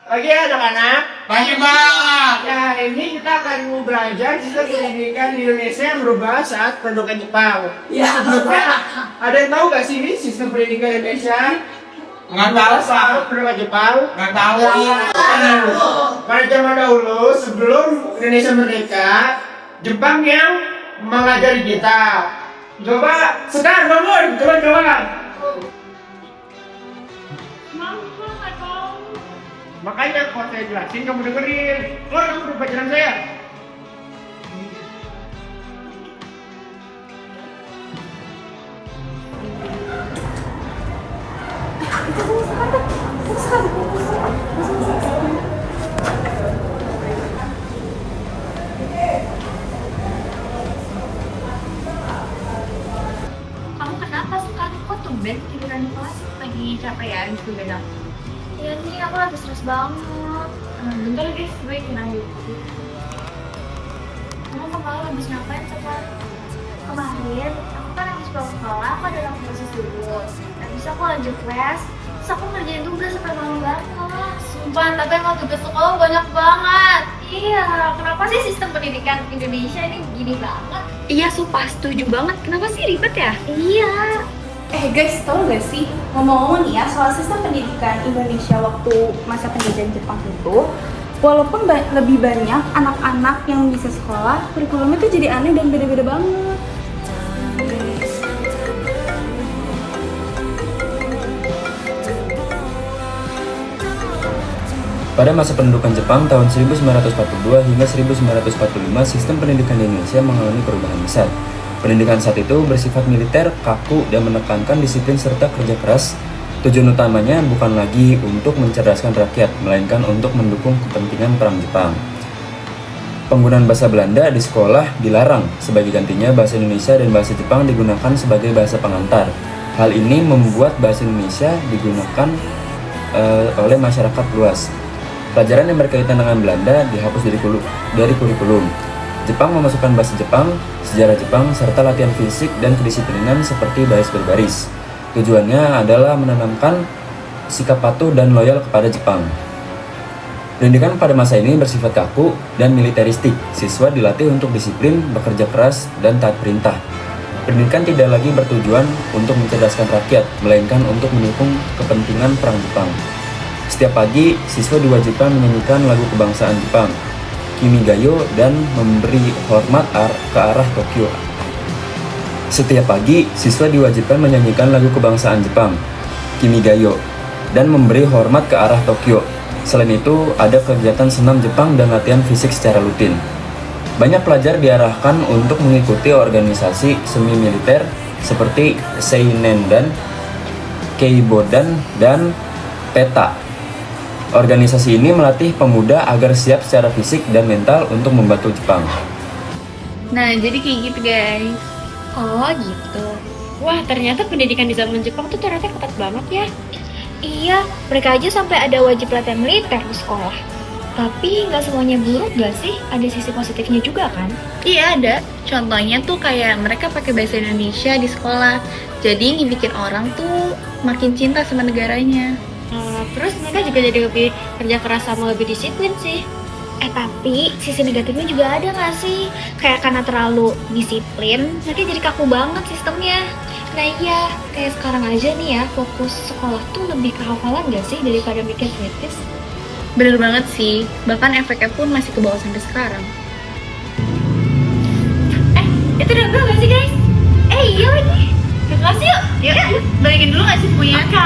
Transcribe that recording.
Oke anak-anak. Pagi banget. Ya ini kita akan mau belajar sistem pendidikan di Indonesia yang berubah saat pendudukan Jepang. Ya. Sebelumnya ada yang tahu gak sih ini sistem pendidikan Indonesia? Nggak tahu saat Pak. pendudukan Jepang. Nggak tahu. Pada zaman dahulu sebelum Indonesia merdeka, Jepang yang mengajari kita. Coba sekarang bangun, coba. Makanya kalau saya jelasin kamu dengerin. Keluar kamu dari pelajaran saya. Kamu kenapa sekarang kok tumben tiduran di kelas? Lagi capek ya habis begadang? Ya nih aku lagi stres banget. Bentar guys, gue kena dulu. Kamu kemarin habis ngapain sekarang? Kemarin aku kan habis pulang sekolah, aku ada dalam proses dulu. Habis aku lanjut les, terus aku ngerjain tugas sampai malam banget. Sumpah, tapi emang tugas sekolah banyak banget. Iya, kenapa sih sistem pendidikan Indonesia ini gini banget? Iya, sumpah setuju banget. Kenapa sih ribet ya? Iya. Guys, tau gak sih, ngomong-ngomong nih ya soal sistem pendidikan Indonesia waktu masa penjajahan Jepang itu, walaupun lebih banyak anak-anak yang bisa sekolah, kurikulumnya tuh jadi aneh dan beda-beda banget. Pada masa pendudukan Jepang tahun 1942 hingga 1945, sistem pendidikan di Indonesia mengalami perubahan besar. Pendidikan saat itu bersifat militer, kaku, dan menekankan disiplin serta kerja keras. Tujuan utamanya bukan lagi untuk mencerdaskan rakyat, melainkan untuk mendukung kepentingan perang Jepang. Penggunaan bahasa Belanda di sekolah dilarang, sebagai gantinya bahasa Indonesia dan bahasa Jepang digunakan sebagai bahasa pengantar. Hal ini membuat bahasa Indonesia digunakan oleh masyarakat luas. Pelajaran yang berkaitan dengan Belanda dihapus dari kurikulum. Jepang memasukkan bahasa Jepang, sejarah Jepang, serta latihan fisik dan kedisiplinan seperti baris berbaris. Tujuannya adalah menanamkan sikap patuh dan loyal kepada Jepang. Pendidikan pada masa ini bersifat kaku dan militeristik. Siswa dilatih untuk disiplin, bekerja keras, dan taat perintah. Pendidikan tidak lagi bertujuan untuk mencerdaskan rakyat, melainkan untuk mendukung kepentingan perang Jepang. Setiap pagi, siswa diwajibkan menyanyikan lagu kebangsaan Jepang, Kimigayo, dan memberi hormat ke arah Tokyo. Setiap pagi, siswa diwajibkan menyanyikan lagu kebangsaan Jepang, Kimigayo, dan memberi hormat ke arah Tokyo. Selain itu, ada kegiatan senam Jepang dan latihan fisik secara rutin. Banyak pelajar diarahkan untuk mengikuti organisasi semi militer seperti Seinendan, Keibodan, dan PETA. Organisasi ini melatih pemuda agar siap secara fisik dan mental untuk membantu Jepang. Nah, jadi kayak gitu guys. Oh gitu. Wah, ternyata pendidikan di zaman Jepang tuh ternyata ketat banget ya. Iya, mereka aja sampai ada wajib latihan militer di sekolah. Tapi nggak semuanya buruk gak sih? Ada sisi positifnya juga kan? Iya ada. Contohnya tuh kayak mereka pakai bahasa Indonesia di sekolah. Jadi bikin orang tuh makin cinta sama negaranya. Terus mereka juga jadi lebih kerja keras sama lebih disiplin sih. Tapi sisi negatifnya juga ada gak sih? Kayak karena terlalu disiplin, mereka jadi kaku banget sistemnya. Nah iya, kayak sekarang aja nih ya, fokus sekolah tuh lebih ke hafalan gak sih daripada mikir kritis? Bener banget sih, bahkan efeknya pun masih ke bawah sampai sekarang. Itu udah bel gak sih guys? Iya lagi. Ke kelas yuk. Yuk, balikin dulu gak sih punya? Oke.